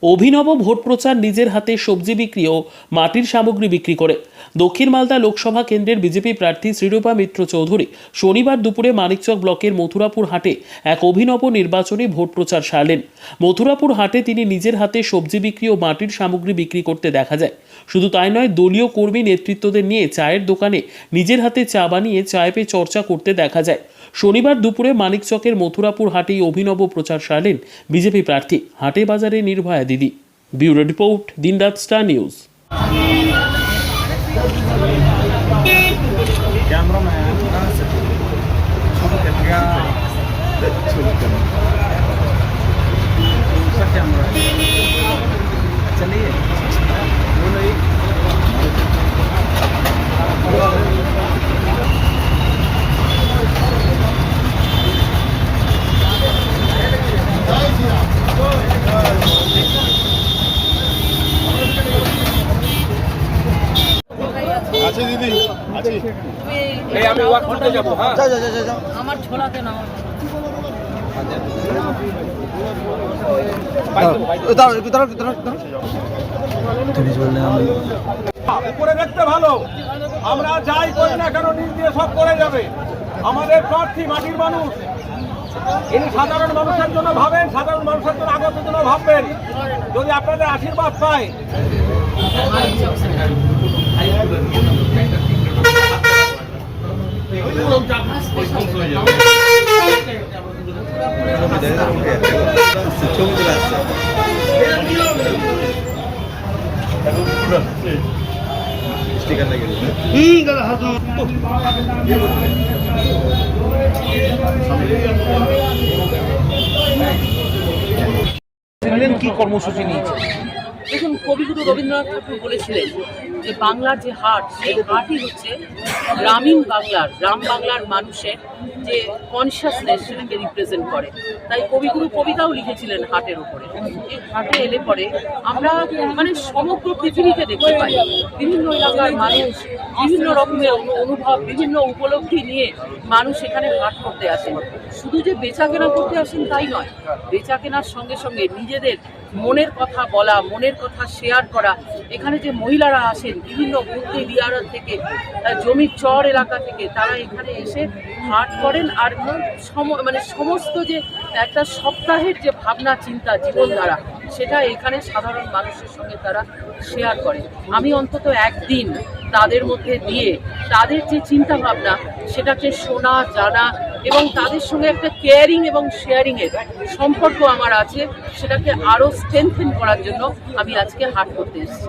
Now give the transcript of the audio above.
অভিনব ভোট প্রচার, নিজের হাতে সবজি বিক্রি ও মাটির সামগ্রী বিক্রি করে দক্ষিণ মালদা লোকসভা কেন্দ্রের বিজেপি প্রার্থী শ্রীরূপা মিত্র চৌধুরী শনিবার দুপুরে মানিকচক ব্লকের মথুরাপুর হাটে এক অভিনব নির্বাচনী ভোট প্রচার সারলেন। মথুরাপুর হাটে তিনি নিজের হাতে সবজি বিক্রি ও মাটির সামগ্রী বিক্রি করতে দেখা যায়। শুধু তাই নয়, দলীয় কর্মী নেতৃত্বদের নিয়ে চায়ের দোকানে নিজের হাতে চা বানিয়ে চায়ে পে চর্চা করতে দেখা যায়। শনিবার দুপুরে মানিকচকের মথুরাপুর হাটেই অভিনব প্রচার সারলেন বিজেপি প্রার্থী। হাটে বাজারে নির্ভয়া দিদি। ব্যুরো রিপোর্ট, দিনরাত স্টার নিউজ। আছে দিদি, আছে। এই আমি ওয়াক করতে যাব। হ্যাঁ, যাও। আমার ছোলাতে নাও। দাঁড়াও, একটু দাঁড়াও। উপরে দেখতে ভালো, আমরা যাই করি না কেন নিজ দিয়ে সব করে যাবে। আমাদের প্রার্থী মাটির মানুষ, ইনি সাধারণ মানুষের জন্য ভাবেন, সাধারণ মানুষের জন্য আগতের জন্য ভাববেন। যদি আপনাদের আশীর্বাদ পায়, কি কর্মসূচি নিয়েছে? দেখুন, কবিগুরু রবীন্দ্রনাথ ঠাকুর বলেছিলেন যে বাংলার যে হাট, সেই হাটই হচ্ছে গ্রামীণ বাংলার, গ্রাম বাংলার মানুষের যে কনসিয়াসনেস, সেটাকে রিপ্রেজেন্ট করে। তাই কবিগুরু কবিতাও লিখেছিলেন হাটের উপরে। এই হাটে এলে পরে আমরা মানে সমগ্র পৃথিবীকে দেখতে পাই। বিভিন্ন এলাকার মানুষ বিভিন্ন রকমের অনুভব, বিভিন্ন উপলব্ধি নিয়ে মানুষ এখানে হাট করতে আসেন। শুধু যে বেচা কেনা করতে আসেন তাই নয়, বেচা কেনার সঙ্গে সঙ্গে নিজেদের মনের কথা বলা, মনের কথা শেয়ার করা। এখানে যে মহিলারা আসেন বিভিন্ন বুদ্ধি বিহার থেকে, জমির চর এলাকা থেকে, তারা এখানে এসে হাট করেন। আর মানে সমস্ত যে একটা সপ্তাহের যে ভাবনা চিন্তা জীবনধারা, সেটা এখানে সাধারণ মানুষের সঙ্গে তারা শেয়ার করে। আমি অন্তত একদিন তাদের মধ্যে দিয়ে তাদের যে চিন্তা ভাবনা, সেটাকে শোনা, জানা এবং তাদের সঙ্গে একটা কেয়ারিং এবং শেয়ারিংয়ের সম্পর্ক আমার আছে, সেটাকে আরও স্ট্রেংথেন করার জন্য আমি আজকে হাট করতে এসেছি।